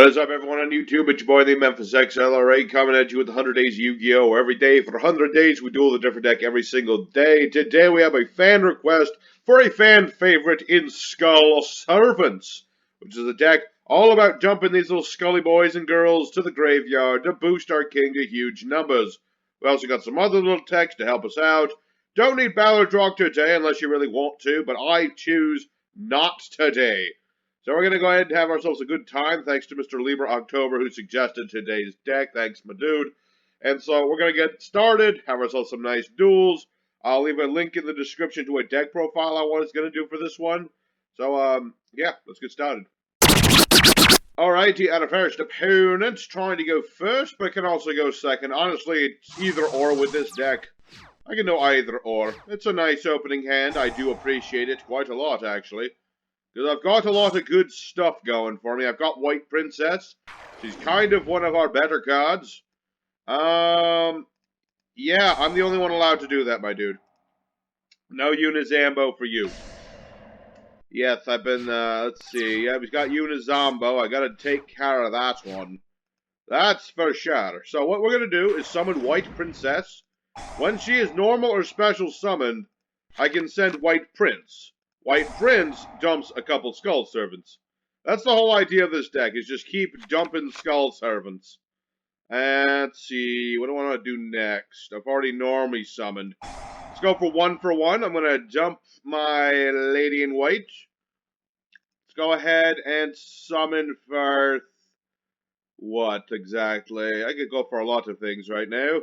What is up, everyone on YouTube? It's your boy, the Memphis XLRA, coming at you with 100 Days Yu-Gi-Oh! Every day for 100 days, we duel a different deck every single day. Today, we have a fan request for a fan favorite in Skull Servants, which is a deck all about dumping these little scully boys and girls to the graveyard to boost our king to huge numbers. We also got some other little text to help us out. Don't need Ballard Rock today unless you really want to, but I choose not today. So we're going to go ahead and have ourselves a good time, thanks to Mr. Libra October, who suggested today's deck. Thanks, my dude. And so we're going to get started, have ourselves some nice duels. I'll leave a link in the description to a deck profile I was going to do for this one. So, yeah, let's get started. Alrighty, our first opponent, trying to go first, but can also go second. Honestly, it's either or with this deck. I can do either or. It's a nice opening hand. I do appreciate it quite a lot, actually. Because I've got a lot of good stuff going for me. I've got White Princess. She's kind of one of our better cards. Yeah, I'm the only one allowed to do that, my dude. No uni-zombie for you. Yes, I've been, let's see. Yeah, we've got uni-zombie. I gotta take care of that one. That's for sure. So what we're gonna do is summon White Princess. When she is normal or special summoned, I can send White Prince. White Prince dumps a couple Skull Servants. That's the whole idea of this deck, is just keep dumping Skull Servants. And let's see, what do I want to do next? I've already normally summoned. Let's go for one. I'm going to dump my Lady in White. Let's go ahead and summon for... what exactly? I could go for a lot of things right now.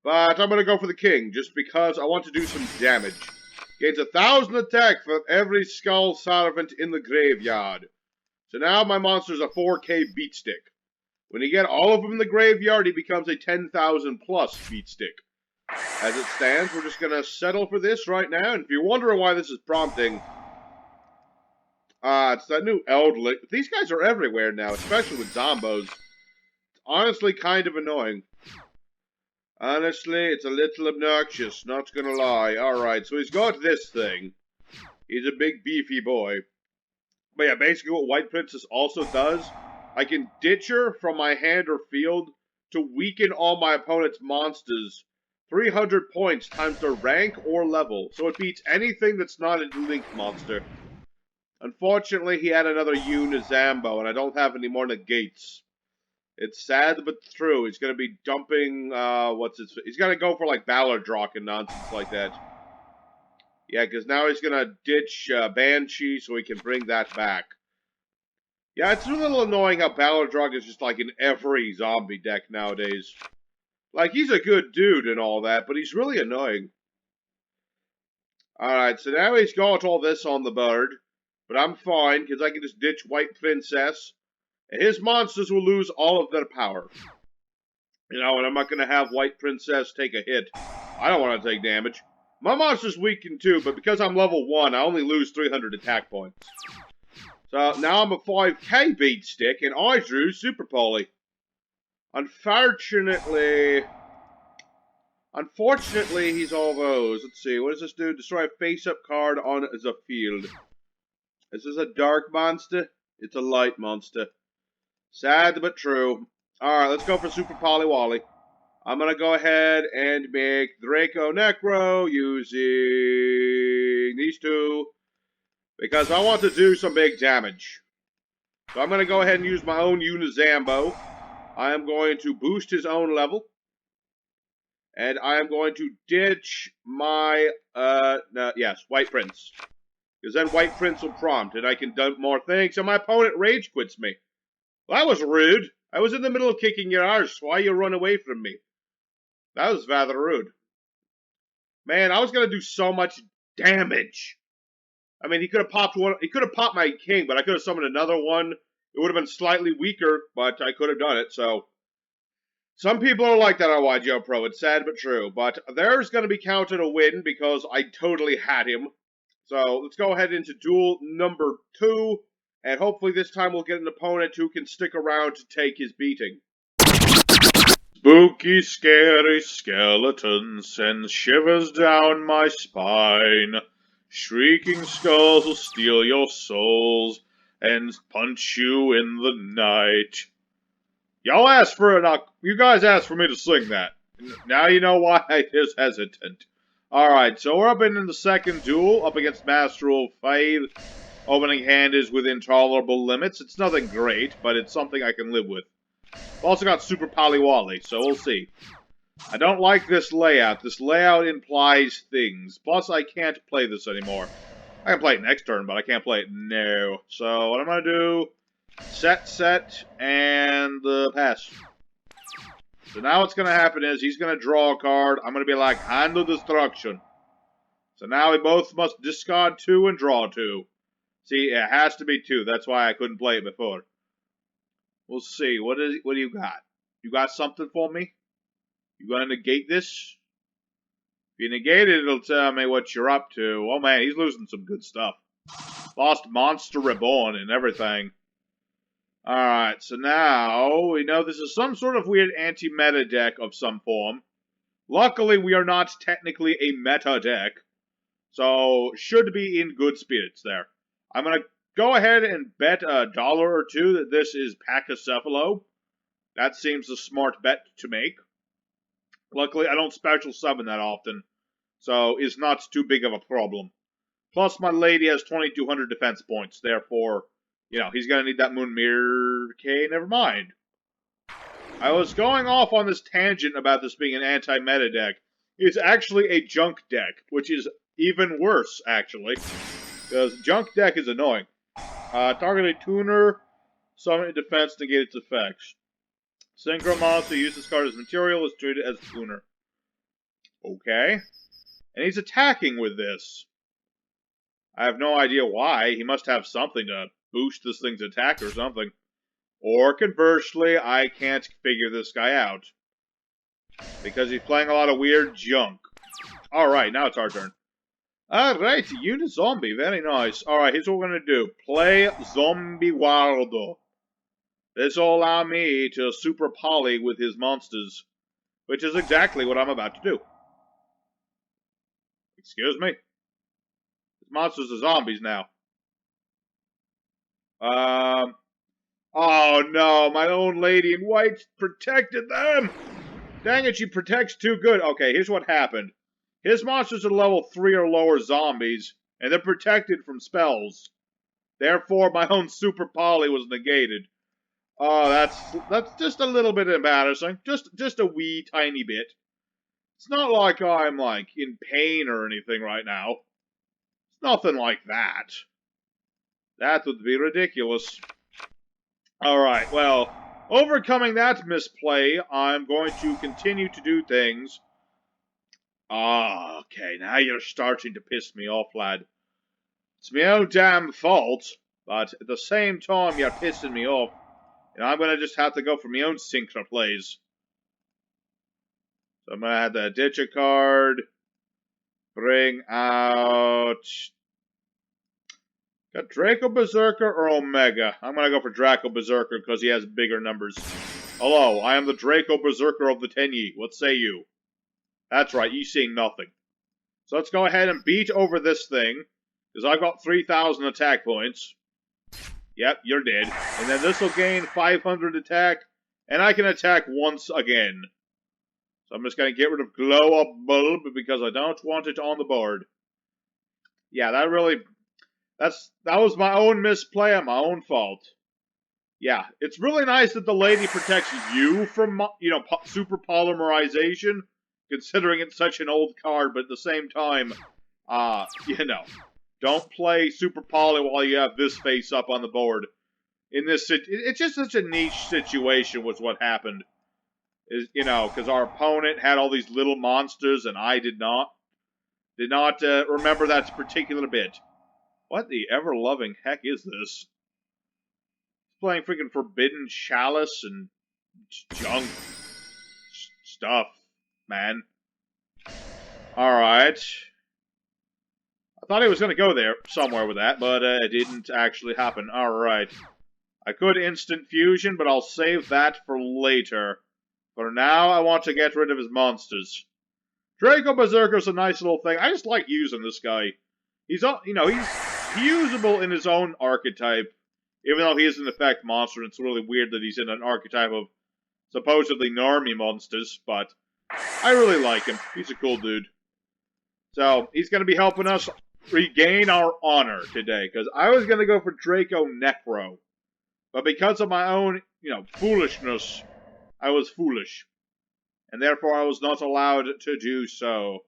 But I'm going to go for the King, just because I want to do some damage. Gains 1,000 attack for every Skull Servant in the graveyard. So now my monster's a 4k beatstick. When you get all of them in the graveyard, he becomes a 10,000 plus beatstick. As it stands, we're just going to settle for this right now. And if you're wondering why this is prompting, it's that new Eldlich. These guys are everywhere now, especially with zombos. It's honestly kind of annoying. Honestly, it's a little obnoxious, not gonna lie. Alright, so he's got this thing. He's a big, beefy boy. But yeah, basically what White Princess also does, I can ditch her from my hand or field to weaken all my opponent's monsters. 300 points times their rank or level, so it beats anything that's not a Link monster. Unfortunately, he had another uni-zombie, and I don't have any more negates. It's sad but true. He's going to be dumping, he's going to go for, like, Ballard Rock and nonsense like that. Yeah, because now he's going to ditch Banshee so he can bring that back. Yeah, it's a little annoying how Ballard Rock is just, like, in every zombie deck nowadays. Like, he's a good dude and all that, but he's really annoying. Alright, so now he's got all this on the board. But I'm fine, because I can just ditch White Princess. And his monsters will lose all of their power. You know, and I'm not going to have White Princess take a hit. I don't want to take damage. My monster's weakened too, but because I'm level 1, I only lose 300 attack points. So now I'm a 5k beatstick, and I drew Super Poly. Unfortunately, he's all those. Let's see, what does this do? Destroy a face-up card on the field. Is this a dark monster? It's a light monster. Sad but true. Alright, let's go for Super Polywally. I'm gonna go ahead and make Draco Necro using these two. Because I want to do some big damage. So I'm gonna go ahead and use my own uni-zombie. I am going to boost his own level. And I am going to ditch my, White Prince. Because then White Prince will prompt, and I can dump more things, and my opponent rage quits me. Well, that was rude. I was in the middle of kicking your arse. Why you run away from me? That was rather rude. Man, I was going to do so much damage. I mean, he could have popped one. He could have popped my king, but I could have summoned another one. It would have been slightly weaker, but I could have done it, so... Some people are like that on YGO Pro. It's sad but true. But there's going to be counted a win because I totally had him. So let's go ahead into duel number 2, and hopefully this time we'll get an opponent who can stick around to take his beating. Spooky, scary skeletons send shivers down my spine. Shrieking skulls will steal your souls and punch you in the night. Y'all asked for it. You guys asked for me to sing that. Now you know why I is hesitant. Alright, so we're up in the second duel, up against Master Rule 5. Opening hand is within tolerable limits. It's nothing great, but it's something I can live with. I've also got Super Poliwally, so we'll see. I don't like this layout. This layout implies things. Plus, I can't play this anymore. I can play it next turn, but I can't play it now. So, what I'm going to do... Set, and pass. So now what's going to happen is he's going to draw a card. I'm going to be like, Hand of Destruction. So now we both must discard 2 and draw 2. See, it has to be 2. That's why I couldn't play it before. We'll see. What do you got? You got something for me? You going to negate this? If you negate it, it'll tell me what you're up to. Oh man, he's losing some good stuff. Lost Monster Reborn and everything. Alright, so now we know this is some sort of weird anti-meta deck of some form. Luckily, we are not technically a meta deck. So, should be in good spirits there. I'm going to go ahead and bet $1 or 2 that this is Pachycephalo. That seems a smart bet to make. Luckily, I don't special summon that often, so it's not too big of a problem. Plus, my lady has 2,200 defense points, therefore, you know, he's going to need that Moon Mirror. Okay, never mind. I was going off on this tangent about this being an anti-meta deck. It's actually a junk deck, which is even worse, actually. Because junk deck is annoying. Target a tuner, summon a defense, negate its effects. Synchro monster uses this card as material is treated as tuner. Okay. And he's attacking with this. I have no idea why. He must have something to boost this thing's attack or something. Or conversely, I can't figure this guy out. Because he's playing a lot of weird junk. Alright, now it's our turn. Alright, uni-zombie, very nice. Alright, here's what we're going to do. Play Zombie Wardo. This will allow me to super poly with his monsters. Which is exactly what I'm about to do. Excuse me? His monsters are zombies now. Oh no, my own lady in white protected them! Dang it, she protects too good. Okay, here's what happened. His monsters are level 3 or lower zombies, and they're protected from spells. Therefore, my own super poly was negated. Oh, that's just a little bit embarrassing. Just a wee tiny bit. It's not like I'm, like, in pain or anything right now. It's nothing like that. That would be ridiculous. Alright, well, overcoming that misplay, I'm going to continue to do things. Okay, now you're starting to piss me off, lad. It's my own damn fault, but at the same time you're pissing me off. And I'm going to just have to go for my own synchro plays. So I'm going to have to ditch a card. Bring out... Got Draco Berserker or Omega? I'm going to go for Draco Berserker because he has bigger numbers. Hello, I am the Draco Berserker of the Tenyi. What say you? That's right, you seeing nothing. So let's go ahead and beat over this thing. Because I've got 3,000 attack points. Yep, you're dead. And then this will gain 500 attack. And I can attack once again. So I'm just going to get rid of Glow Up Bulb because I don't want it on the board. Yeah, that really... That was my own misplay and my own fault. Yeah, it's really nice that the lady protects you from, you know, super polymerization, considering it's such an old card, but at the same time, you know, don't play super poly while you have this face up on the board. In this, it's just such a niche situation was what happened. Is, you know, because our opponent had all these little monsters and I did not remember that particular bit. What the ever-loving heck is this? Playing freaking Forbidden Chalice and junk stuff, man. Alright. I thought he was going to go there somewhere with that, but it didn't actually happen. Alright. I could instant fusion, but I'll save that for later. For now, I want to get rid of his monsters. Draco Berserker's a nice little thing. I just like using this guy. He's, you know, he's usable in his own archetype. Even though he is an effect monster, it's really weird that he's in an archetype of supposedly normie monsters, but I really like him. He's a cool dude. So, he's going to be helping us regain our honor today, because I was going to go for Draco Necro. But because of my own, foolishness, I was foolish. And therefore I was not allowed to do so.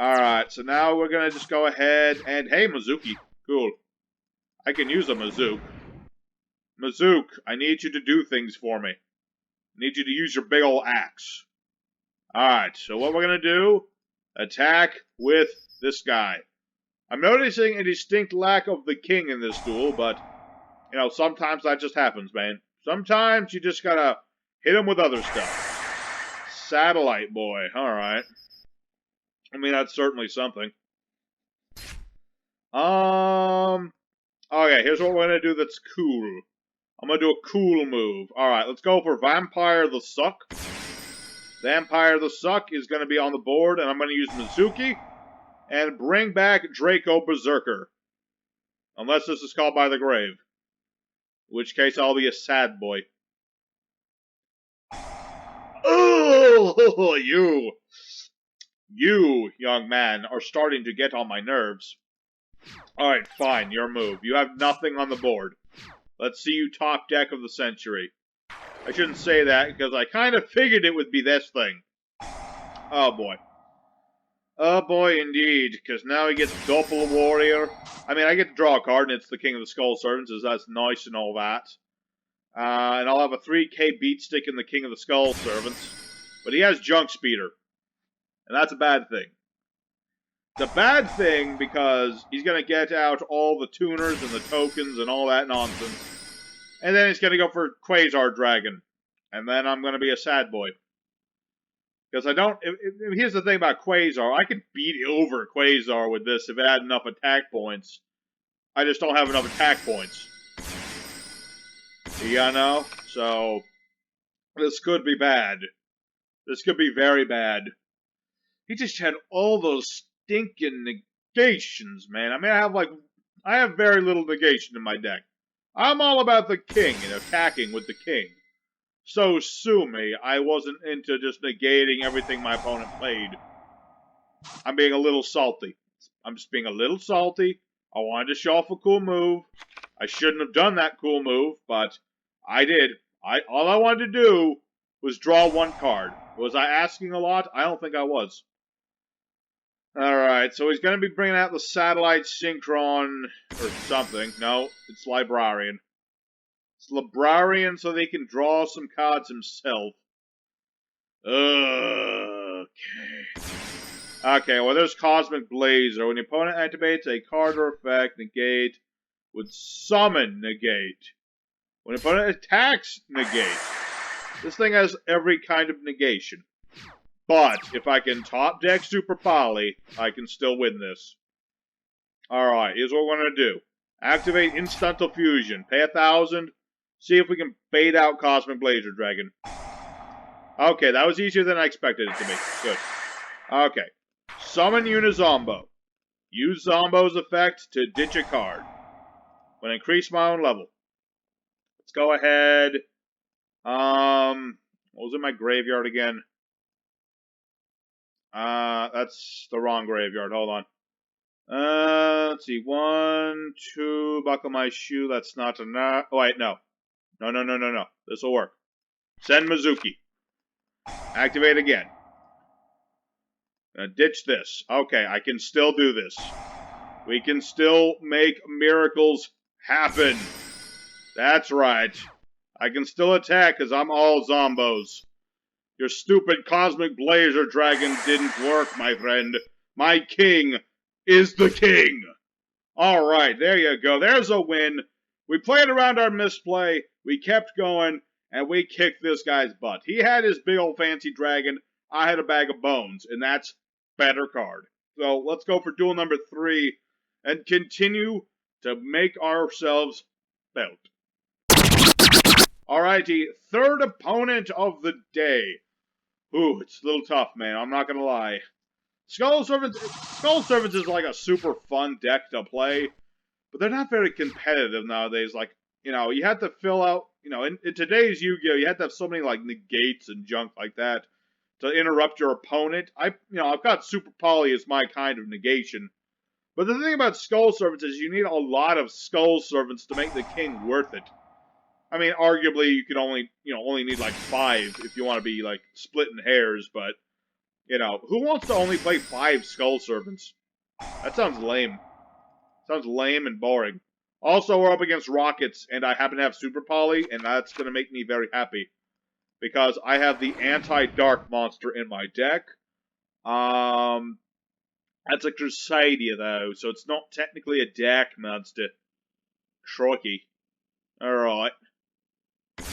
Alright, so now we're going to just go ahead and... Hey, Mizuki. Cool. I can use a Mizook. Mizook, I need you to do things for me. I need you to use your big ol' axe. Alright, so what we're going to do... Attack with this guy. I'm noticing a distinct lack of the king in this duel, but, sometimes that just happens, man. Sometimes you just gotta hit him with other stuff. Satellite boy, alright. I mean, that's certainly something. Okay, here's what we're gonna do that's cool. I'm gonna do a cool move. Alright, let's go for Vampire the Suck. Vampire the Suck is going to be on the board, and I'm going to use Mizuki and bring back Draco Berserker. Unless this is called by the grave. In which case, I'll be a sad boy. Oh, you, young man, are starting to get on my nerves. Alright, fine, your move. You have nothing on the board. Let's see you top deck of the century. I shouldn't say that, because I kind of figured it would be this thing. Oh, boy. Oh, boy, indeed, because now he gets Doppel Warrior. I mean, I get to draw a card, and it's the King of the Skull Servants, so that's nice and all that. And I'll have a 3k beat stick in the King of the Skull Servants. But he has Junk Speeder. And that's a bad thing. It's a bad thing because he's going to get out all the tuners and the tokens and all that nonsense. And then he's going to go for Quasar Dragon. And then I'm going to be a sad boy. Because I don't... here's the thing about Quasar. I could beat over Quasar with this if it had enough attack points. I just don't have enough attack points. So... this could be bad. This could be very bad. He just had all those stinking negations, man. I mean, I have very little negation in my deck. I'm all about the king and attacking with the king. So sue me, I wasn't into just negating everything my opponent played. I'm being a little salty. I'm just being a little salty. I wanted to show off a cool move. I shouldn't have done that cool move, but I did. All I wanted to do was draw one card. Was I asking a lot? I don't think I was. Alright, so he's going to be bringing out the Satellite Synchron or something. No, it's Librarian. It's Librarian so they can draw some cards himself. Okay. Okay, well there's Cosmic Blazer. When the opponent activates a card or effect, negate would summon negate. When the opponent attacks, negate. This thing has every kind of negation. But, if I can top deck Super Poly, I can still win this. Alright, here's what we're going to do. Activate Instantal Fusion. Pay 1,000. See if we can bait out Cosmic Blazer Dragon. Okay, that was easier than I expected it to be. Good. Okay. Summon uni-zombie. Use Zombo's effect to ditch a card. When increase my own level. Let's go ahead. What was in my graveyard again? That's the wrong graveyard. Hold on. Let's see. 1, 2, buckle my shoe. That's not enough. Oh, wait, no. No. This'll work. Send Mizuki. Activate again. Ditch this. Okay, I can still do this. We can still make miracles happen. That's right. I can still attack because I'm all zombos. Your stupid Cosmic Blazer Dragon didn't work, my friend. My king is the king. Alright, there you go. There's a win. We played around our misplay. We kept going, and we kicked this guy's butt. He had his big old fancy dragon. I had a bag of bones, and that's better card. So let's go for duel number 3 and continue to make ourselves felt. Alrighty, third opponent of the day. Ooh, it's a little tough, man. I'm not gonna lie. Skull Servants is like a super fun deck to play, but they're not very competitive nowadays. Like, you have to fill out, in today's Yu-Gi-Oh, you have to have so many, like, negates and junk like that to interrupt your opponent. I've got Super Poly as my kind of negation. But the thing about Skull Servants is you need a lot of Skull Servants to make the king worth it. I mean, arguably, you could only need, like, 5 if you want to be, like, splitting hairs, but, who wants to only play 5 Skull Servants? That sounds lame. Sounds lame and boring. Also, we're up against Rokkets, and I happen to have Super Poly, and that's going to make me very happy. Because I have the anti-dark monster in my deck. That's a Crusadia, though, so it's not technically a deck monster. Crikey. Alright.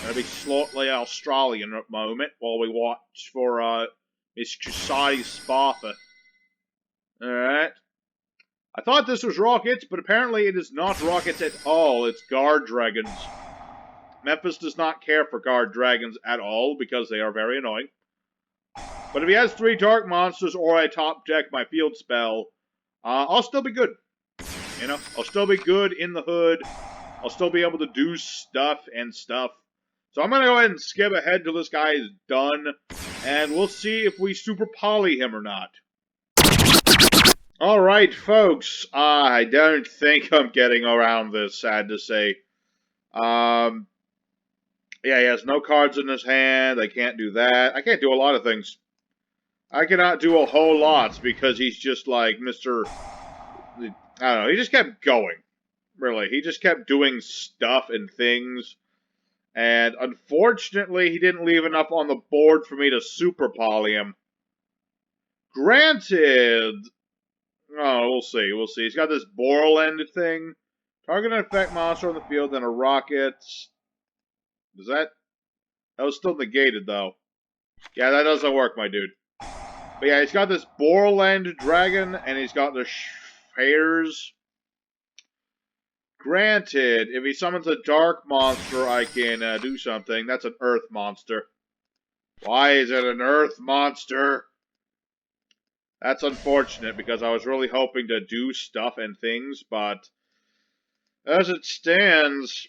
Gonna be slightly Australian at the moment, while we watch for, Miss Crusadia Sparta. Alright. I thought this was Rockets, but apparently it is not Rockets at all. It's Guard Dragons. Memphis does not care for Guard Dragons at all, because they are very annoying. But if he has 3 Dark Monsters, or I top deck my field spell, I'll still be good. I'll still be good in the hood. I'll still be able to do stuff and stuff. So I'm going to go ahead and skip ahead till this guy is done, and we'll see if we Super Poly him or not. Alright, folks, I don't think I'm getting around this, sad to say. Yeah, he has no cards in his hand, I can't do that. I can't do a lot of things. I cannot do a whole lot, because he's just like Mr. I don't know, he just kept going. Really, he just kept doing stuff and things. And unfortunately, he didn't leave enough on the board for me to Super Poly him. Granted... Oh, we'll see, we'll see. He's got this Borland thing. Target an effect monster on the field, then a rocket. Does that... That was still negated, though. Yeah, that doesn't work, my dude. But yeah, he's got this Borland dragon, and he's got the shivers. Granted, if he summons a dark monster, I can do something. That's an earth monster. Why is it an earth monster? That's unfortunate, because I was really hoping to do stuff and things, but as it stands...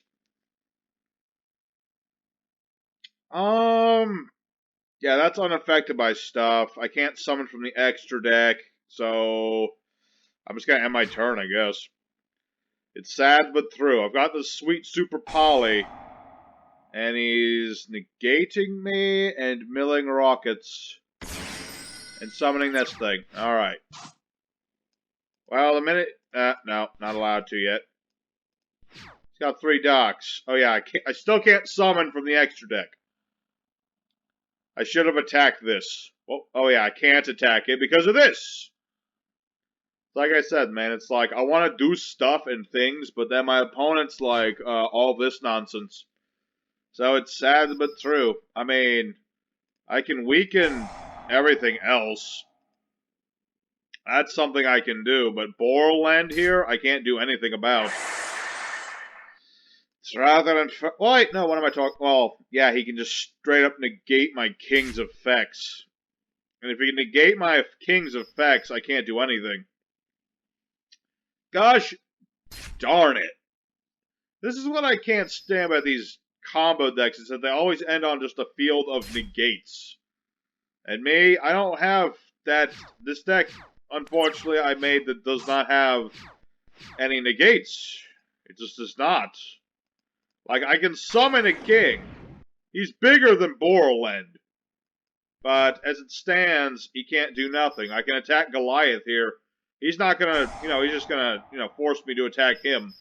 Yeah, that's unaffected by stuff. I can't summon from the extra deck, so I'm just gonna end my turn, I guess. It's sad but true. I've got this sweet Super Poly, and he's negating me and milling Rockets. And summoning this thing. Alright. Well, the minute... no, not allowed to yet. He's got 3 docks. Oh yeah, I still can't summon from the extra deck. I should have attacked this. Oh yeah, I can't attack it because of this! Like I said, man, it's like, I want to do stuff and things, but then my opponent's like, all this nonsense. So it's sad but true. I mean, I can weaken everything else. That's something I can do, but Borland here, I can't do anything about. It's rather unfair. Wait, no, what am I talking? Well, yeah, he can just straight up negate my king's effects. And if he can negate my king's effects, I can't do anything. Gosh darn it. This is what I can't stand about these combo decks, is that they always end on just a field of negates. And me, I don't have that. This deck, unfortunately, I made that does not have any negates. It just does not. Like, I can summon a king. He's bigger than Borland. But as it stands, he can't do nothing. I can attack Goliath here. He's not gonna, he's just gonna, force me to attack him.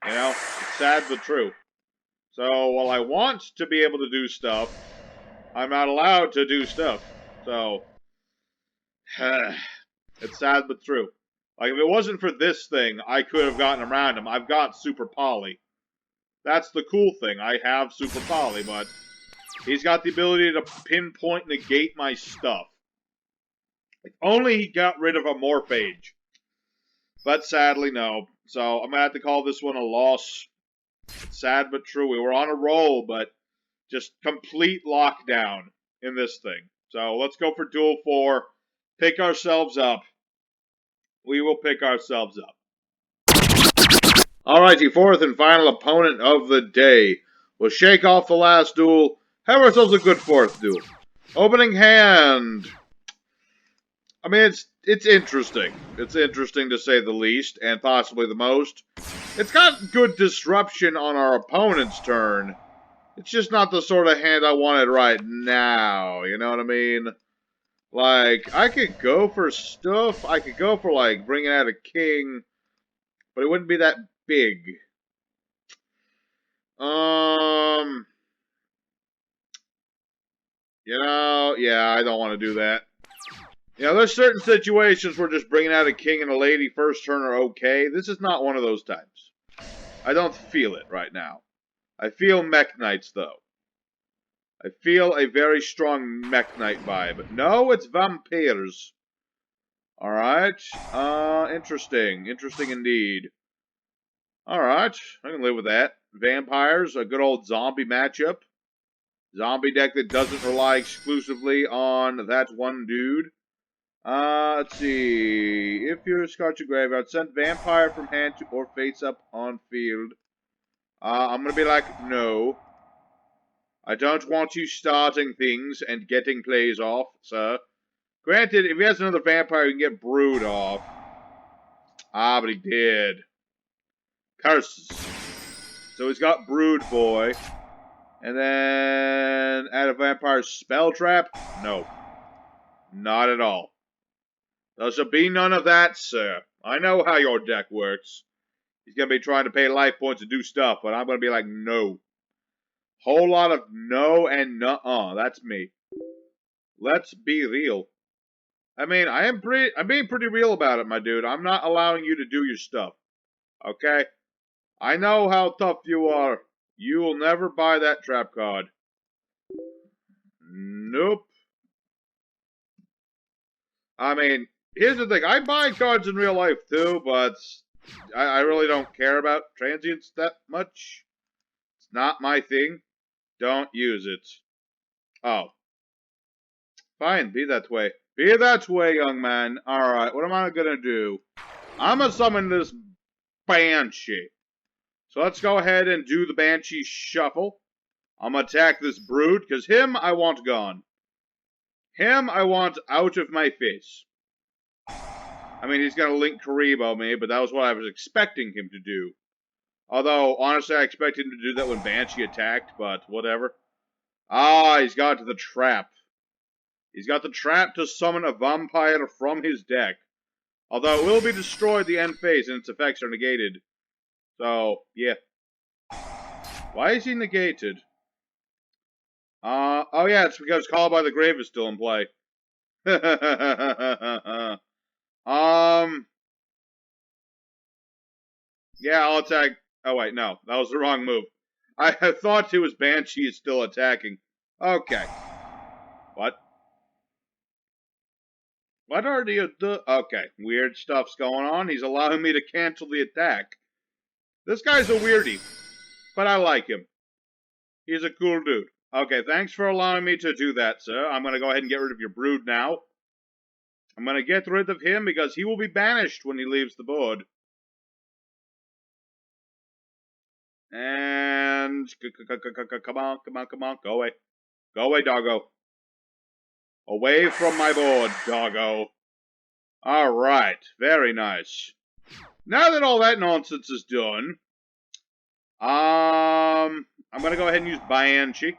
It's sad but true. So, while I want to be able to do stuff, I'm not allowed to do stuff. So, it's sad but true. Like, if it wasn't for this thing, I could have gotten around him. I've got Super Poly. That's the cool thing. I have Super Poly, but he's got the ability to pinpoint negate my stuff. If only he got rid of a Morphage. But sadly, no. So, I'm going to have to call this one a loss. It's sad but true. We were on a roll, but just complete lockdown in this thing. So, let's go for Duel 4. Pick ourselves up. We will pick ourselves up. Alrighty, fourth and final opponent of the day. We'll shake off the last duel, have ourselves a good fourth duel. Opening hand. I mean, it's interesting. It's interesting to say the least, and possibly the most. It's got good disruption on our opponent's turn. It's just not the sort of hand I wanted right now, you know what I mean? Like, I could go for stuff. I could go for, like, bringing out a king, but it wouldn't be that big. Yeah, I don't want to do that. You know, there's certain situations where just bringing out a king and a lady first turn are okay. This is not one of those times. I don't feel it right now. I feel Mech Knights, though. I feel a very strong Mech Knight vibe. No, it's vampires. Alright. Interesting. Interesting indeed. Alright, I can live with that. Vampires, a good old zombie matchup. Zombie deck that doesn't rely exclusively on that one dude. Let's see. If you're a Scorcher Graveyard, send Vampire from hand to or face up on field. I'm gonna be like, no. I don't want you starting things and getting plays off, sir. Granted, if he has another Vampire, he can get Brood off. Ah, but he did. Curses. So he's got Brood Boy. And then add a Vampire Spell Trap? No. Not at all. There shall be none of that, sir. I know how your deck works. He's going to be trying to pay life points to do stuff, but I'm going to be like, no. Whole lot of no and nuh-uh. That's me. Let's be real. I mean, I'm being pretty real about it, my dude. I'm not allowing you to do your stuff. Okay? I know how tough you are. You will never buy that trap card. Nope. I mean, here's the thing. I buy cards in real life, too, but I really don't care about transients that much. It's not my thing. Don't use it. Oh. Fine, be that way. Be that way, young man. Alright, what am I gonna do? I'm gonna summon this Banshee. So let's go ahead and do the Banshee Shuffle. I'm gonna attack this Brood, because him I want gone. Him I want out of my face. I mean, he's gonna Link Karibo me, but that was what I was expecting him to do. Although, honestly, I expected him to do that when Banshee attacked, but whatever. Ah, he's got to the trap. He's got the trap to summon a vampire from his deck. Although it will be destroyed the end phase and its effects are negated. So, yeah. Why is he negated? Oh yeah, it's because Call by the Grave is still in play. Yeah, I'll attack. Oh wait, no, that was the wrong move. I thought it was Banshee is still attacking. Okay. What? What are the... Okay, weird stuff's going on. He's allowing me to cancel the attack. This guy's a weirdie, but I like him. He's a cool dude. Okay, thanks for allowing me to do that, sir. I'm going to go ahead and get rid of your Brood now. I'm going to get rid of him because he will be banished when he leaves the board. And... Come on, come on, come on. Go away. Go away, doggo. Away from my board, doggo. Alright, very nice. Now that all that nonsense is done, I'm gonna go ahead and use Banshee. I'm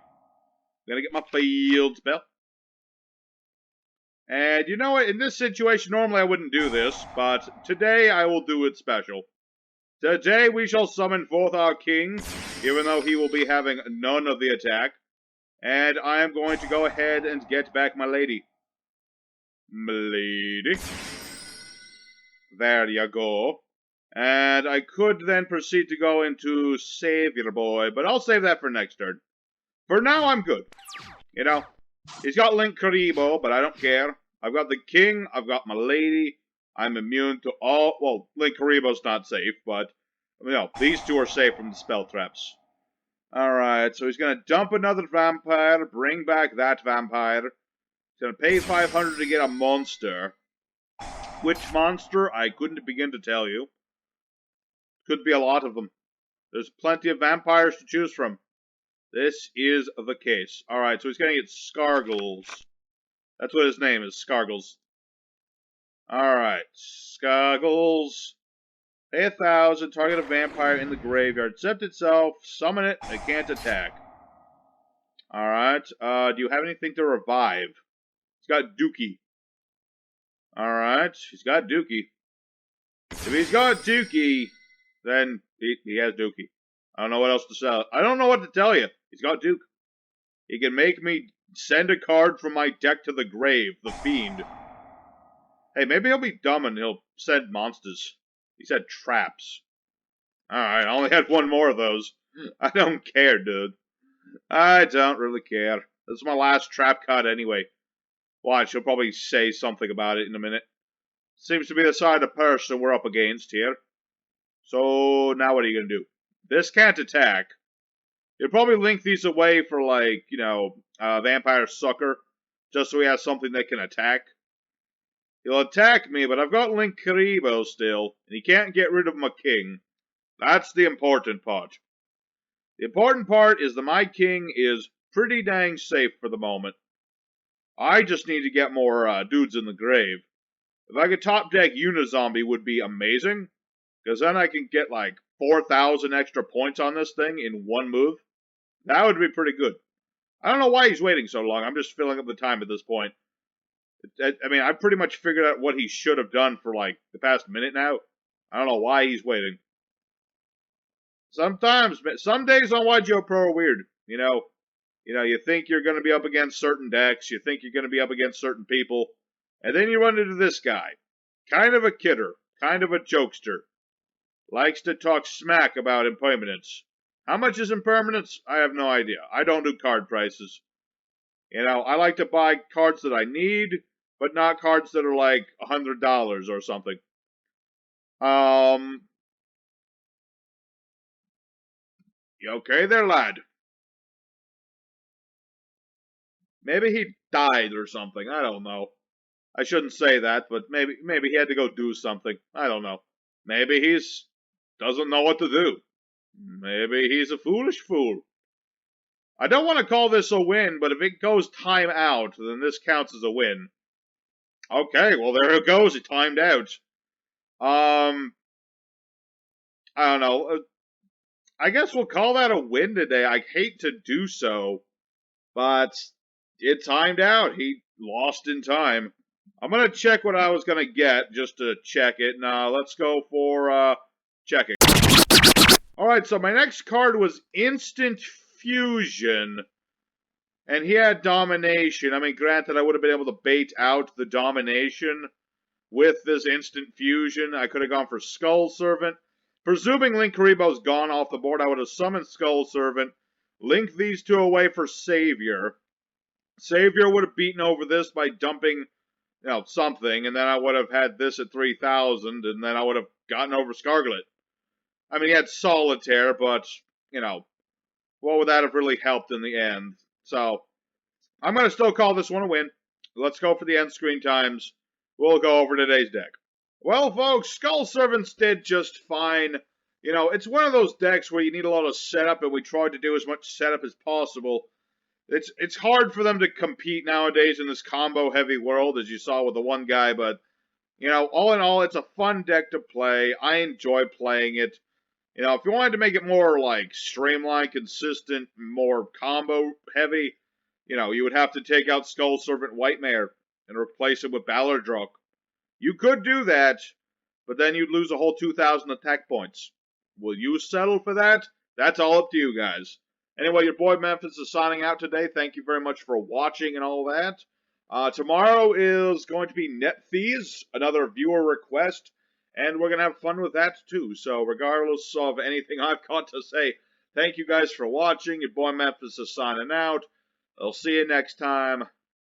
gonna get my field spell. And you know what, in this situation, normally I wouldn't do this, but today I will do it special. Today we shall summon forth our king, even though he will be having none of the attack. And I am going to go ahead and get back my lady. Milady. There you go. And I could then proceed to go into Savior Boy, but I'll save that for next turn. For now, I'm good. You know, he's got Link Karibo, but I don't care. I've got the king, I've got my lady, I'm immune to all... Well, Link Karibo's not safe, but, you know, these two are safe from the spell traps. Alright, so he's gonna dump another vampire, bring back that vampire. He's gonna pay 500 to get a monster. Which monster, I couldn't begin to tell you. Could be a lot of them. There's plenty of vampires to choose from. This is the case. Alright, so he's gonna get Scargles. That's what his name is, Scargles. Alright, Scargles. Pay 1,000, target a vampire in the graveyard. Accept itself, summon it, it can't attack. Alright, do you have anything to revive? He's got Dookie. Alright, he's got Dookie. If he's got Dookie, then he has Dookie. I don't know what else to sell. I don't know what to tell you. He's got Duke. He can make me send a card from my deck to the grave, the Fiend. Hey, maybe he'll be dumb and he'll send monsters. He said traps. Alright, I only had one more of those. I don't care, dude. I don't really care. This is my last trap card anyway. Watch, he'll probably say something about it in a minute. Seems to be the side of person we're up against here. So, now what are you gonna do? This can't attack. You'll probably link these away for, like, you know, Vampire Sucker. Just so he has something that can attack. He'll attack me, but I've got Link Karibo still. And he can't get rid of my king. That's the important part. The important part is that my king is pretty dang safe for the moment. I just need to get more dudes in the grave. If I could top deck uni-zombie would be amazing. Because then I can get like 4,000 extra points on this thing in one move. That would be pretty good. I don't know why he's waiting so long. I'm just filling up the time at this point. I mean, I've pretty much figured out what he should have done for like the past minute now. I don't know why he's waiting. Sometimes, some days on YGO Pro are weird. You know, you think you're going to be up against certain decks. You think you're going to be up against certain people. And then you run into this guy. Kind of a kidder. Kind of a jokester. Likes to talk smack about impermanence. How much is impermanence? I have no idea. I don't do card prices. You know, I like to buy cards that I need, but not cards that are like $100 or something. You okay there, lad? Maybe he died or something. I don't know. I shouldn't say that, but maybe he had to go do something. I don't know. Maybe he's doesn't know what to do. Maybe he's a foolish fool. I don't want to call this a win, but if it goes time out, then this counts as a win. Okay, well there it goes. It timed out. I don't know. I guess we'll call that a win today. I hate to do so, but it timed out. He lost in time. I'm going to check what I was going to get just to check it. Now, let's go for checking. Alright, so my next card was Instant Fusion. And he had Domination. I mean, granted, I would have been able to bait out the Domination with this Instant Fusion. I could have gone for Skull Servant. Presuming Link Karibo's gone off the board, I would have summoned Skull Servant. Linked these two away for Savior. Savior would have beaten over this by dumping, you know, something. And then I would have had this at 3,000. And then I would have gotten over Scarlet. I mean, he had Solitaire, but, you know, what would that have really helped in the end? So, I'm going to still call this one a win. Let's go for the end screen times. We'll go over today's deck. Well, folks, Skull Servants did just fine. You know, it's one of those decks where you need a lot of setup, and we tried to do as much setup as possible. It's hard for them to compete nowadays in this combo-heavy world, as you saw with the one guy, but, you know, all in all, it's a fun deck to play. I enjoy playing it. You know, if you wanted to make it more, like, streamlined, consistent, more combo-heavy, you know, you would have to take out Skull Servant Whitemare and replace it with Ballardrock. You could do that, but then you'd lose a whole 2,000 attack points. Will you settle for that? That's all up to you guys. Anyway, your boy Memphis is signing out today. Thank you very much for watching and all that. Tomorrow is going to be Net Thieves, another viewer request. And we're going to have fun with that, too. So, regardless of anything I've got to say, thank you guys for watching. Your boy Memphis is signing out. I'll see you next time.